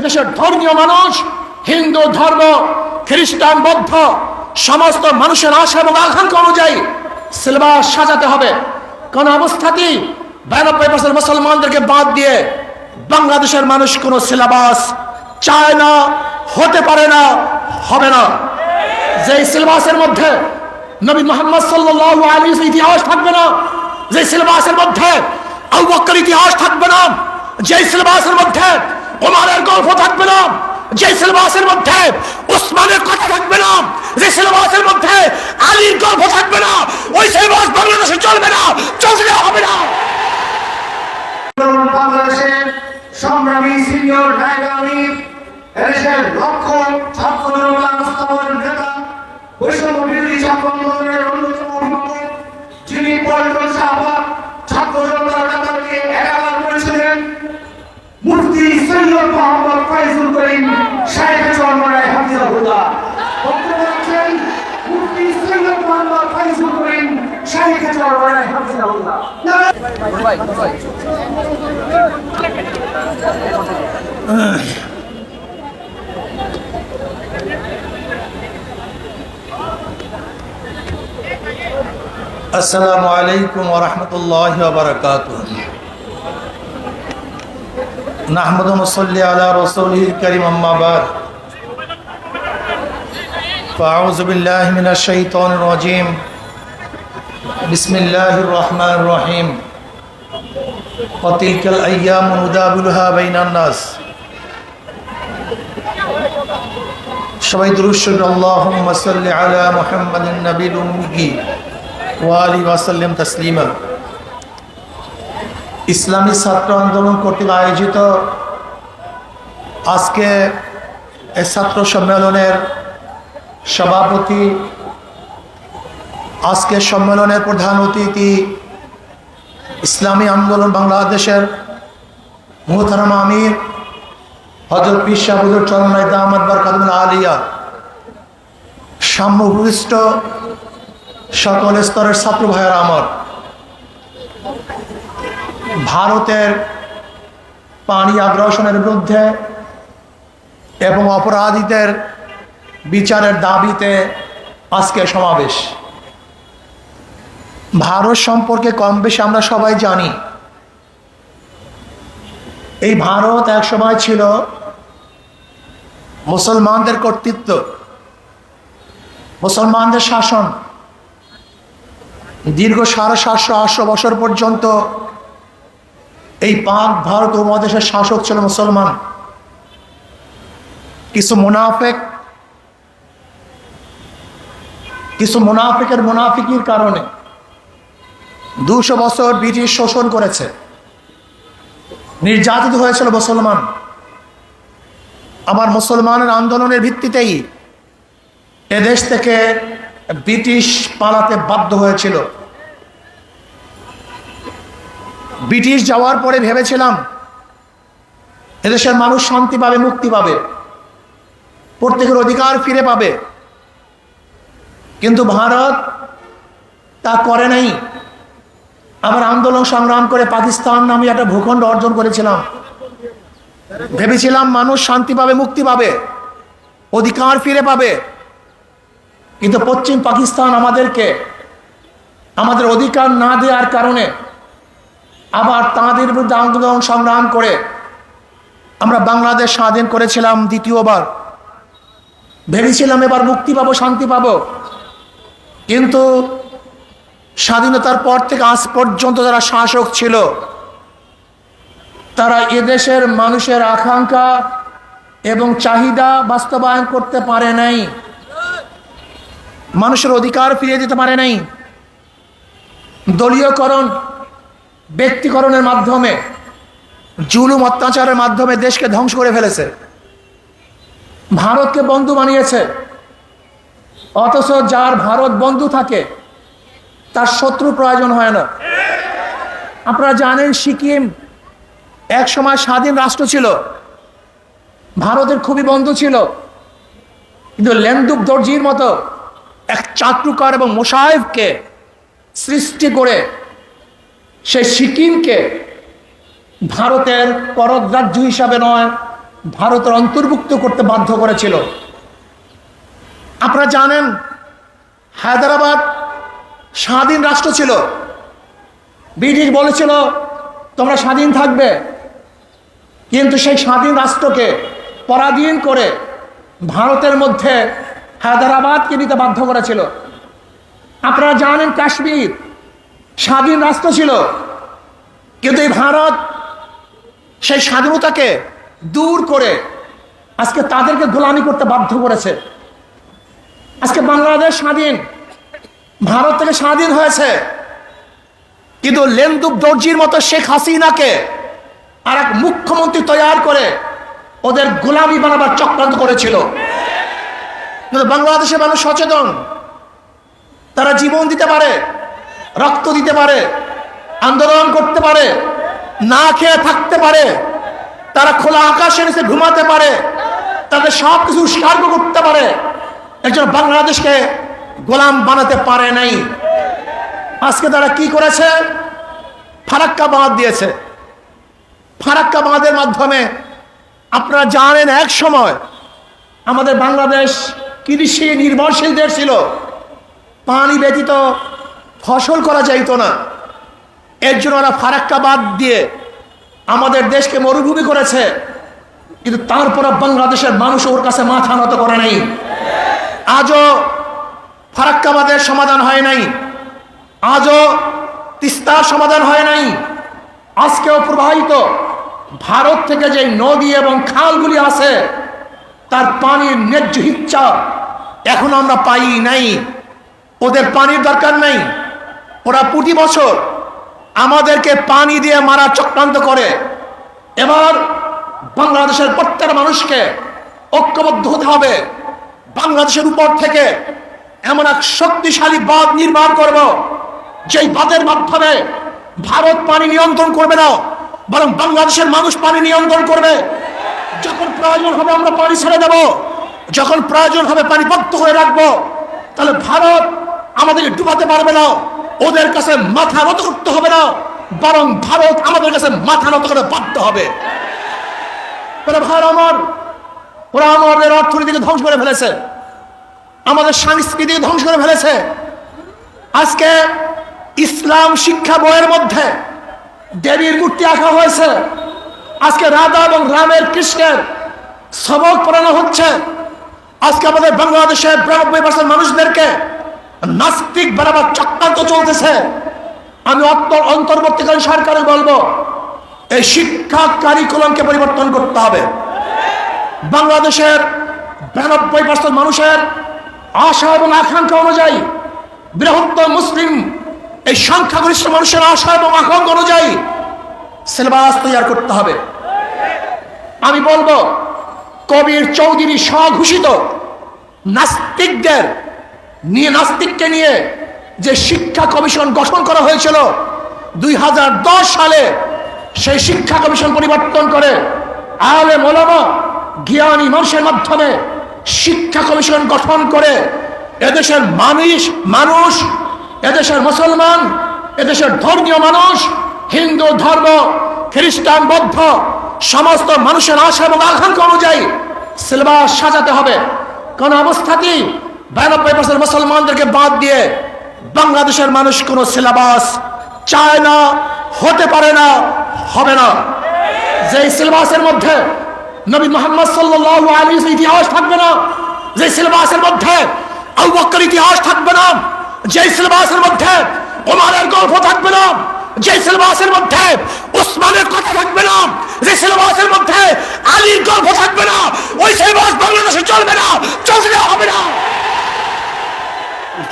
দেশের ধর্মীয় মানুষ, হিন্দু ধর্ম, খ্রিস্টান, বৌদ্ধ সমস্ত মানুষের আশা এবং আকাঙ্ক্ষা অনুযায়ী সিলেবাস সাজাতে হবে। কোন অবস্থাতেই 92% মুসলমানদেরকে বাদ দিয়ে বাংলাদেশের মানুষ কোন সিলেবাস চায় না, হতে পারে না, হবে না। যে সিলেবাসের মধ্যে নবী মুহাম্মদ সাল্লাল্লাহু আলাইহি ওয়াসাল্লাম ইতিহাস থাকবে না, যে সিলেবাসের মধ্যে আবু বকর ইতিহাস থাকবে না, যে সিলেবাসের মধ্যে ওমরের গল্প থাকবে না, যে সিলেবাসের মধ্যে উসমানের কথা থাকবে না, যে সিলেবাসের মধ্যে আলীর গল্প থাকবে না, ওই সিলেবাস বাংলাদেশে চলবে না, চলতে হবে না। বাংলাদেশের সংগ্রামী সিনিয়র নায়গামী এদেশের লক্ষ্য ছাত্র জনতার নেতা, বৈষম্য বিরোধী ছাত্র আন্দোলনের অন্যতম অভিভাবক, যিনি পল্টন শাহবাগ ছাত্র জনতার নেতাকে একাকার করেছিলেন, মুফতি সৈয়দ মোহাম্মদ ফয়জুল করিম শাইখ চরমনাই হাফিজাহুল্লাহ। বক্তব্য রাখছেন মুফতি সৈয়দ মোহাম্মদ ফয়জুল করিম শাইখ চরমনাই হাফিজাহুল্লাহ। আসসালামু আলাইকুম ওয়া রাহমাতুল্লাহি ওয়া বারাকাতুহু। নাহমাদু ওয়া নুসাল্লি আলা রাসূলিল কারীম, আম্মা বা'দ। ফাআউযু বিল্লাহি মিনাশ শাইতানির রাজীম। বিসমিল্লাহির রহমানির রহিম। ওয়া তিলকাল আইয়ামু নুদাবিলুহা বাইনান নাস। সবাই দুরূদ শরীফ আল্লাহুম্মা সাল্লি আলা মুহাম্মাদিন নাবিয়্যিল উম্মি ওয়া আলিহি ওয়া সাল্লাম তাসলিমা। ইসলামী ছাত্র আন্দোলন কর্তৃক আয়োজিত আজকে এই ছাত্র সম্মেলনের সভাপতি, আজকে সম্মেলনের প্রধান অতিথি, ইসলামী আন্দোলন বাংলাদেশের মুহতারাম আমির হযরত পীর সাহেব হুজুর চরমনাই দামাত বারকাতুল আলিয়া, সাম্য উপবিষ্ট সকল স্তরের ছাত্র ভাইয়েরা আমার, ভারতের পানি আগ্রাসনের বিরুদ্ধে এবং অপরাধীদের বিচারের দাবিতে আজকে সমাবেশ। ভারত সম্পর্কে কম বেশি আমরা সবাই জানি। এই ভারত এক সময় ছিল মুসলমানদের কর্তৃত্ব, মুসলমানদের শাসন। দীর্ঘ 750-800 বছর পর্যন্ত এই পাক ভারত উপমহাদেশের শাসক ছিল মুসলমান। কিছু মুনাফিকের মুনাফিকির কারণে 200 বছর ব্রিটিশ শোষণ করেছে, নির্যাতিত হয়েছিল মুসলমান। আবার মুসলমানের আন্দোলনের ভিত্তিতেই এদেশ থেকে ব্রিটিশ পালাতে বাধ্য হয়েছিল। ব্রিটিশ যাওয়ার পরে ভেবেছিলাম এদেশের মানুষ শান্তি পাবে, মুক্তি পাবে, প্রত্যেকের অধিকার ফিরে পাবে, কিন্তু ভারত তা করে নাই। আবার আন্দোলন সংগ্রাম করে পাকিস্তান নামে একটা ভূখণ্ড অর্জন করেছিলাম। ভেবেছিলাম মানুষ শান্তি পাবে, মুক্তি পাবে, অধিকার ফিরে পাবে, কিন্তু পশ্চিম পাকিস্তান আমাদেরকে আমাদের অধিকার না দেওয়ার কারণে আবার তাঁদের বিরুদ্ধে আন্দোলন সংগ্রাম করে আমরা বাংলাদেশ স্বাধীন করেছিলাম দ্বিতীয়বার। ভেবেছিলাম এবার মুক্তি পাবো, শান্তি পাবো, কিন্তু স্বাধীনতার পর থেকে আজ পর্যন্ত যারা শাসক ছিল তারা এদেশের মানুষের আকাঙ্ক্ষা এবং চাহিদা বাস্তবায়ন করতে পারে নাই, মানুষের অধিকার ফিরিয়ে দিতে পারে নাই। দলীয়করণ, ব্যক্তিকরণের মাধ্যমে, জুলুম অত্যাচারের মাধ্যমে দেশকে ধ্বংস করে ফেলেছে। ভারতকে বন্ধু বানিয়েছে, অথচ যার ভারত বন্ধু থাকে তার শত্রু প্রয়োজন হয় না। আপনারা জানেন সিকিম এক সময় স্বাধীন রাষ্ট্র ছিল, ভারতের খুবই বন্ধু ছিল, কিন্তু লেন্দুক দর্জির মতো এক চাটুকার এবং মোশায়েফকে সৃষ্টি করে সেই সিকিমকে ভারতের পররাজ্য হিসাবে নয়, ভারতের অন্তর্ভুক্ত করতে বাধ্য করেছিল। আপনারা জানেন হায়দ্রাবাদ স্বাধীন রাষ্ট্র ছিল। ব্রিটিশ বলেছিল তোমরা স্বাধীন থাকবে, কিন্তু সেই স্বাধীন রাষ্ট্রকে পরাধীন করে ভারতের মধ্যে হায়দ্রাবাদকে নিতে বাধ্য করেছিল। আপনারা জানেন কাশ্মীর স্বাধীন রাষ্ট্র ছিল, কিন্তু এই ভারত সেই স্বাধীনতাকে দূর করে আজকে তাদেরকে গোলামি করতে বাধ্য করেছে। আজকে বাংলাদেশ স্বাধীন, ভারত থেকে স্বাধীন হয়েছে, কিন্তু লেন্দুব দর্জির মতো শেখ হাসিনাকে আর এক মুখ্যমন্ত্রী তৈরি করে ওদের গোলামি বানাবার চক্রান্ত করেছিল। কিন্তু বাংলাদেশের মানুষ সচেতন, তারা জীবন দিতে পারে, রক্ত দিতে পারে, আন্দোলন করতে পারে, না খেয়ে থাকতে পারে, তারা খোলা আকাশের নিচে ঘুমাতে পারে, তাদের সব কিছু উৎসর্গ করতে পারে। একজন বাংলাদেশকে গোলাম বানাতে পারে নাই। আজকে তারা কি করেছে? ফারাক্কা বাঁধ দিয়েছে। ফারাক্কা বাঁধের মাধ্যমে আপনারা জানেন এক সময় আমাদের বাংলাদেশ কৃষি নির্ভরশীল দেশ ছিল, পানি ব্যতীত ফসল করা যাইত না। এর জন্য ওরা ফারাক্কা বাঁধ দিয়ে আমাদের দেশকে মরুভূমি করেছে, কিন্তু তারপর বাংলাদেশের মানুষ ওর কাছে মাথা নত করে নাই। আজও ফারাক্কা বাঁধের সমাধান হয় নাই, আজও তিস্তার সমাধান হয় নাই। আজকেও প্রবাহিত ভারত থেকে যে নদী এবং খালগুলি আছে তার পানির ন্যায্য ইচ্ছা এখন আমরা পাই নাই। ওদের পানির দরকার নেই, ওরা প্রতি বছর আমাদেরকে পানি দিয়ে মারা চক্রান্ত করে। এবার বাংলাদেশের প্রত্যেক মানুষকে ঐক্যবদ্ধ হতে হবে। বাংলাদেশের উপর থেকে এমন এক শক্তিশালী বাঁধ নির্মাণ করব, যেই বাঁধের মাধ্যমে ভারত পানি নিয়ন্ত্রণ করবে না, বরং বাংলাদেশের মানুষ পানি নিয়ন্ত্রণ করবে। যখন প্রয়োজন হবে আমরা পানি ছেড়ে দেব, যখন প্রয়োজন হবে পানি বদ্ধ করে রাখবো, তাহলে ভারত আমাদেরকে ডুবাতে পারবে না, ওদের কাছে মাথা নত করতে হবে না, বরং ভারত আমাদের কাছে মাথা নত করে বাধ্য হবে। ভাই আমার, ওরা আমাদের অর্থনীতিকে ধ্বংস করে ফেলেছে, আমাদের সংস্কৃতিকে ধ্বংস করে ফেলেছে। আজকে ইসলাম শিক্ষা বইয়ের মধ্যে দেবীর মূর্তি আঁকা হয়েছে। আজকে রাধা এবং রামের কৃষ্ণের সবক পড়ানো হচ্ছে। আজকে আমাদের বাংলাদেশের 92% মানুষদেরকে নাস্তিক বানাবার চক্রান্ত চলতেছে। আমি অন্তর্বর্তীকালীন সরকারে বলবো এই শিক্ষা কারিকুলামকে পরিবর্তন করতে হবে। বাংলাদেশের 92% মানুষের আশা এবং আকাঙ্ক্ষা অনুযায়ী, বৃহত্তর মুসলিম এই সংখ্যাগরিষ্ঠ মানুষের আশা এবং আকাঙ্ক্ষা অনুযায়ী সিলেবাস তৈরি করতে হবে। আমি বলবো কবির চৌধুরী স্বঘোষিত নাস্তিককে নিয়ে যে শিক্ষা কমিশন গঠন করা হয়েছিল 2010 সালে, সেই শিক্ষা কমিশন পরিবর্তন করে আলেম ওলামা জ্ঞানী মানুষের মাধ্যমে শিক্ষা কমিশন গঠন করে এদেশের মানুষ, এদেশের মুসলমান, এদেশের ধর্মীয় মানুষ, হিন্দু ধর্ম, খ্রিস্টান, বৌদ্ধ সমস্ত মানুষের আশা এবং আকাঙ্ক্ষা অনুযায়ী সিলেবাস সাজাতে হবে। কোন অবস্থাতেই 92% মুসলমানদেরকে বাদ দিয়ে বাংলাদেশের মানুষ কোন সিলেবাস চায় না, হতে পারে না, হবে না। যে সিলেবাসের মধ্যে নবী মুহাম্মদ সাল্লাল্লাহু আলাইহি ওয়াসাল্লাম ইতিহাস থাকবে না, যে সিলেবাসের মধ্যে আবু বকর ইতিহাস থাকবে না, যে সিলেবাসের মধ্যে ওমরের গল্প থাকবে না, যে সিলেবাসের মধ্যে উসমানের কথা থাকবে না, যে সিলেবাসের মধ্যে আলীর গল্প থাকবে না, ওই সিলেবাস বাংলাদেশে চলবে না, চলতে হবে না।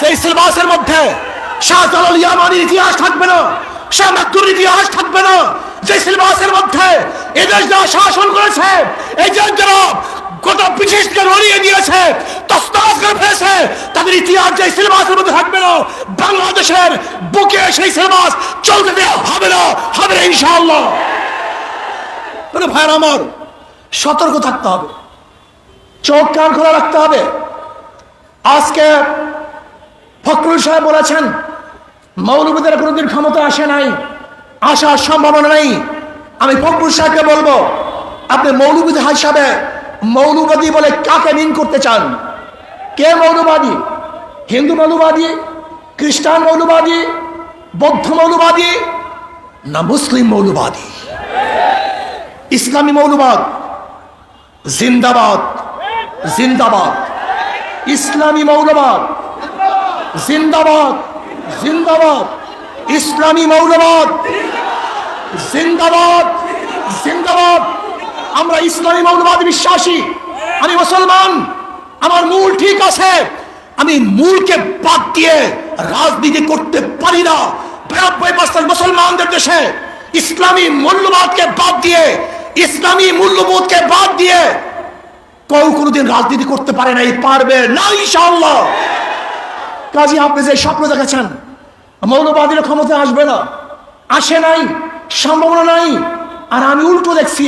যে সিলেবাসের মধ্যে শাহজালাল ইয়ামানির ইতিহাস থাকবে না, শাহ মাকতুর ইতিহাস থাকবে না, যে সিলেবাসের মধ্যে এদেশ যারা শাসন করেছে, এই যে যারা গোটা ব্রিটিশকে লড়িয়ে দিয়েছে, তসনস করে ফেলেছে, তাদের ইতিহাস যে সিলেবাসের মধ্যে থাকবে না, বাংলাদেশের বুকে সেই সিলেবাস চলতে দেওয়া হবে না, হবে না ইনশাআল্লাহ। ভাইয়ের আমার, সতর্ক থাকতে হবে, চোখ কান খোলা রাখতে হবে। আজকে ফখরুল সাহেব বলেছেন মৌলবীদের কোনোদিন ক্ষমতা আসে নাই, আসার সম্ভাবনা নেই। আমি ফখরুল সাহেবকে বলবো আপনি মৌলবাদী হিসাবে মৌলবাদী বলে কাকে মিন করতে চান? কে মৌলবাদী? হিন্দু মৌলবাদী, খ্রিস্টান মৌলবাদী, বৌদ্ধ মৌলবাদী, না মুসলিম মৌলবাদী? ইসলামী মৌলবাদ জিন্দাবাদ, জিন্দাবাদ। ইসলামী মৌলবাদ জিন্দাবাদ, জিন্দাবাদ। ইসলামী মৌলবাদ জিন্দাবাদ, জিন্দাবাদ। আমরা ইসলামী মৌলবাদী বিশ্বাসী। আমি মুসলমান, আমার মূল ঠিক আছে। আমি মূলকে বাদ দিয়ে রাজনীতি করতে পারি না। 92% মুসলমানদের দেশে ইসলামী মূল্যবোধকে বাদ দিয়ে, ইসলামী মূল্যবোধকে বাদ দিয়ে কেউ কোনোদিন রাজনীতি করতে পারে না, পারবে না ইনশাআল্লাহ। কাজী আপনি যে স্বপ্ন দেখেছেন মৌলবাদীরা ক্ষমতা আসবে না, আসে নাই, সম্ভাবনা নাই। আর আমি উল্টো দেখছি,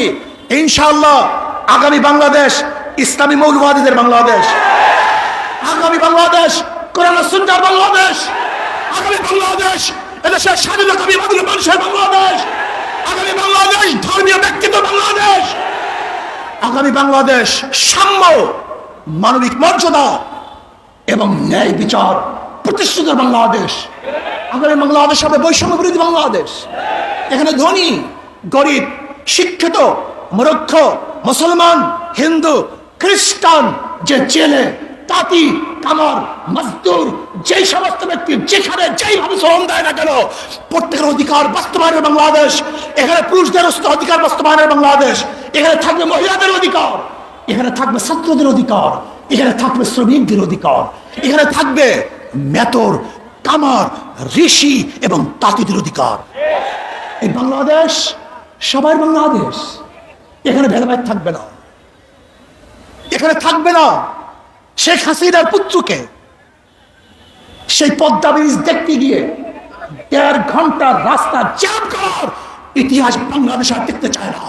ইনশাআল্লাহ আগামী বাংলাদেশ ইসলামী মৌলবাদীদের বাংলাদেশ, আগামী বাংলাদেশ কোরআন সুন্নাহর বাংলাদেশ, আগামী বাংলাদেশ এদেশের স্বাধীনতাবাদী মানুষের বাংলাদেশ, আগামী বাংলাদেশ ধর্মীয় ব্যক্তিত্ব বাংলাদেশ, আগামী বাংলাদেশ সাম্য, মানবিক মর্যাদা এবং ন্যায় বিচার প্রতিষ্ঠিত বাংলাদেশ। আগামী বাংলাদেশ হবে বৈষম্য বিরোধী বাংলাদেশ। এখানে ধনী গরিব, শিক্ষিত মূর্খ, মুসলমান, হিন্দু, খ্রিস্টান, যে জেলে, তাঁতি, কামার, মজদুর, যেই সমস্ত ব্যক্তি যেখানে যেইভাবে শ্রম দেয় না কেন, প্রত্যেকের অধিকার বাস্তবায়নের বাংলাদেশ। এখানে পুরুষদের অধিকার বাস্তবায়নের বাংলাদেশ। এখানে থাকবে মহিলাদের অধিকার, এখানে থাকবে ছাত্রদের অধিকার, এখানে থাকবে শ্রমিকদের অধিকার, এখানে থাকবে মেতর, কামার, ঋষি এবং তাঁতিদের অধিকার। এই বাংলাদেশ সবার বাংলাদেশ। এখানে ভেদাভেদ থাকবে না, এখানে থাকবে না শেখ হাসিনার পুত্রকে সেই পদ্মা ব্রিজ দেখতে গিয়ে 1.5 ঘন্টার রাস্তা জ্যাম করার ইতিহাস বাংলাদেশ আর দেখতে চায় না।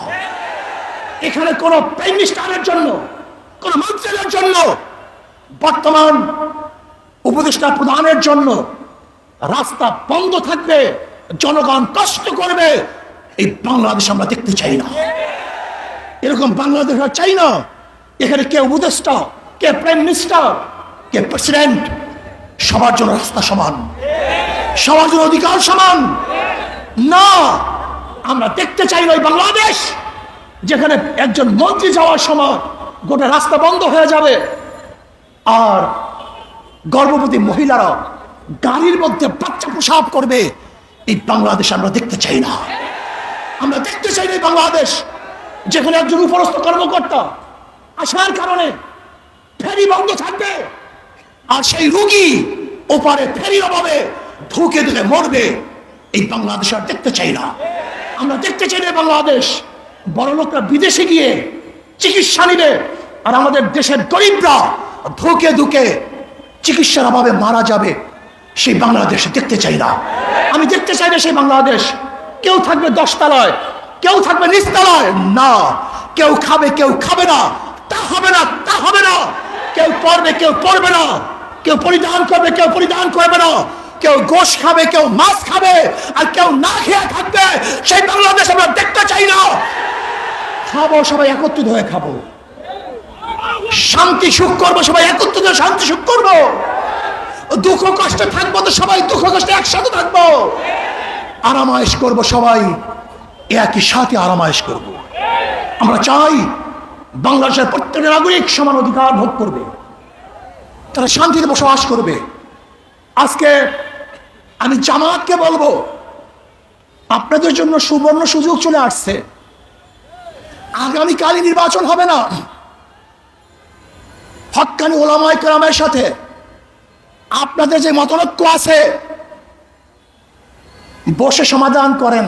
এখানে কোন প্রাইম মিনিস্টারের জন্য, কোন মন্ত্রীদের জন্য, বর্তমান উপদেষ্টা প্রধানের জন্য রাস্তা বন্ধ থাকবে, জনগণ কষ্ট করবে, এই বাংলাদেশ আমরা দেখতে চাই না। এরকম বাংলাদেশ আর চাই না। এখানে কে উপদেষ্টা, কে প্রাইম মিনিস্টার, কে প্রেসিডেন্ট, সবার জন্য রাস্তা সমান, সবার জন্য অধিকার সমান না। আমরা দেখতে চাই না ওই বাংলাদেশ যেখানে একজন মন্ত্রী যাওয়ার সময় গোটা রাস্তা বন্ধ হয়ে যাবে আর গর্ভবতী মহিলারা গাড়ির মধ্যে বাচ্চা প্রসব করবে। এই বাংলাদেশ আমরা দেখতে চাই না। আমরা দেখতে চাই না এই বাংলাদেশ যেখানে একজন উপরস্থ কর্মকর্তা আসার কারণে ফেরি বন্ধ থাকবে আর সেই রোগী ওপারে ফেরির অভাবে ধুকে ধুকে মরবে। এই বাংলাদেশ আর দেখতে চাই না। আমরা দেখতে চাই না বাংলাদেশ বড় লোকরা বিদেশে গিয়ে চিকিৎসা নিবে আর আমাদের দেশের গরিবরা ধুকে ধুকে চিকিৎসার অভাবে মারা যাবে। সেই বাংলাদেশ দেখতে চাই না। আমি দেখতে চাই না সেই বাংলাদেশ। কেউ থাকবে 10 তলায়, কেউ থাকবে নিচতলায়, না। কেউ খাবে, কেউ খাবে না, তা হবে না, তা হবে না। কেউ পড়বে, কেউ পড়বে না। কেউ পরিধান করবে, কেউ পরিধান করবে না। কেউ গোশ খাবে, কেউ মাছ খাবে, আর কেউ না খেয়ে থাকবে। সেই বাংলাদেশ আমরা দেখতে চাই না। খাবো সবাই একত্রিত হয়ে খাবো, শান্তি সুখ করবো সবাই একত্রিত হয়ে শান্তি সুখ করবো, দুঃখ কষ্টে থাকবো তো সবাই দুঃখ কষ্টে একসাথে থাকবো, আরামায়েশ করবো সবাই একই সাথে আরামায়েশ করবো। আমরা চাই বাংলাদেশের প্রত্যেকটা নাগরিক সমান অধিকার ভোগ করবে, তারা শান্তিতে বসবাস করবে। আজকে আমি জামাতকে বলবো, আপনাদের জন্য সুবর্ণ সুযোগ চলে আসছে। আগামীকালই নির্বাচন হবে না, হক্কানি ওলামায়ে কেরামের সাথে আপনাদের যে মতনৈক্য আছে বসে সমাধান করেন।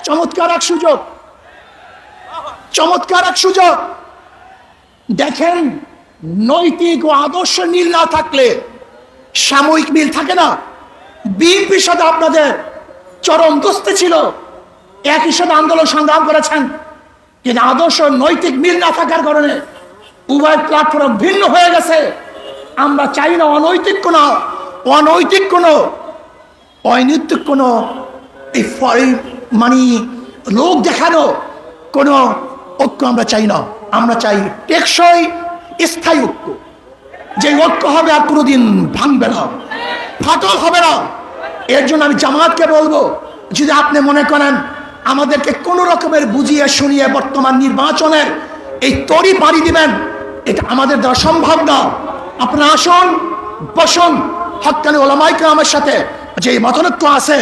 চমৎকার এক সুযোগ, চমৎকার এক সুযোগ। দেখেন, নৈতিক ও আদর্শ মিল না থাকলে সাময়িক মিল থাকে না। বিএনপির সাথে আপনাদের চরম দোস্তি ছিল, একই সাথে আন্দোলন সংগ্রাম করেছেন, কিন্তু আদর্শ নৈতিক মিল না থাকার কারণে উভয় প্ল্যাটফর্ম ভিন্ন হয়ে গেছে। আমরা চাই না অনৈতিক কোনো অনৈতিক কোনো এই মানে লোক দেখানো কোনো ঐক্য আমরা চাই না। আমরা চাই টেকসই স্থায়ী ঐক্য, যে ঐক্য হবে আর কোনোদিন ভাঙবে না, ফাটল হবে না। এর জন্য আমি জামাতকে বলবো, যদি আপনি মনে করেন আমাদেরকে কোনো রকমের বুঝিয়ে শুনিয়ে বর্তমান নির্বাচনের এই তরি পাড়ি দিবেন, এটা আমাদের দ্বারা সম্ভব না। আপনারা আসুন, বসুন, হক্কানি ওলামায়ে কেরামের সাথে যে মতনৈক্য আছে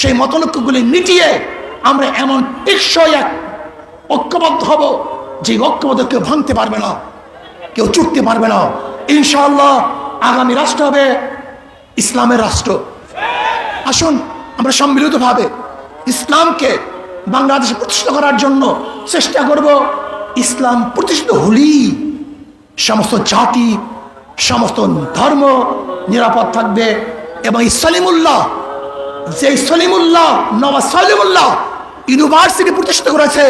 সেই মতনৈক্যগুলি মিটিয়ে আমরা এমন টেকসই এক ঐক্যবদ্ধ হব, যে ঐক্যবদ্ধ কেউ ভাঙতে পারবে না, কেউ চুটতে পারবে না। ইনশাআল্লাহ আগামী রাষ্ট্র হবে ইসলামের রাষ্ট্র। আসুন আমরা সম্মিলিতভাবে ইসলামকে বাংলাদেশে প্রতিষ্ঠা করার জন্য চেষ্টা করব। ইসলাম প্রতিষ্ঠিত হলেই সমস্ত জাতি, সমস্ত ধর্ম নিরাপদ থাকবে। এবং এই সলিমুল্লাহ, যে সলিমুল্লাহ, নওয়াজ সলিমুল্লাহ ইউনিভার্সিটি প্রতিষ্ঠা করেছে,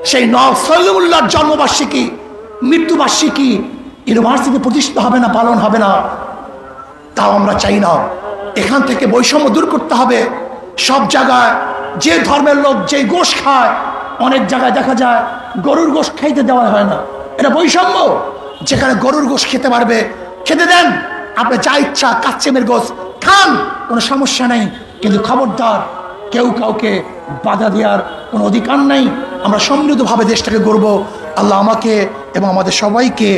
সেই নওয়াজ সলিমুল্লাহর জন্মবার্ষিকী, মৃত্যুবার্ষিকী ইউনিভার্সিটি প্রতিষ্ঠিত হবে না, পালন হবে না, তাও আমরা চাই না। এখান থেকে বৈষম্য দূর করতে হবে। সব জায়গায় যে ধর্মের লোক যে গোশ খায়, অনেক জায়গায় দেখা যায় গরুর গোশ খাইতে দেওয়া হয় না, এটা বৈষম্য। যেখানে গরুর গোশ খেতে পারবে খেতে দেন, আপনি যা ইচ্ছা কাচ্চেমের গোশ খান, কোনো সমস্যা নেই, কিন্তু খবরদার কেউ কাউকে বাধা দেওয়ার কোনো অধিকার নেই। আমরা সমৃদ্ধভাবে দেশটাকে গড়ব। আল্লাহ আমাকে এবং আমাদের সবাইকে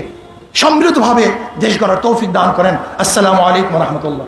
সমৃদ্ধভাবে দেশ গড়ার তৌফিক দান করেন। আসসালামু আলাইকুম ওয়া রাহমাতুল্লাহ।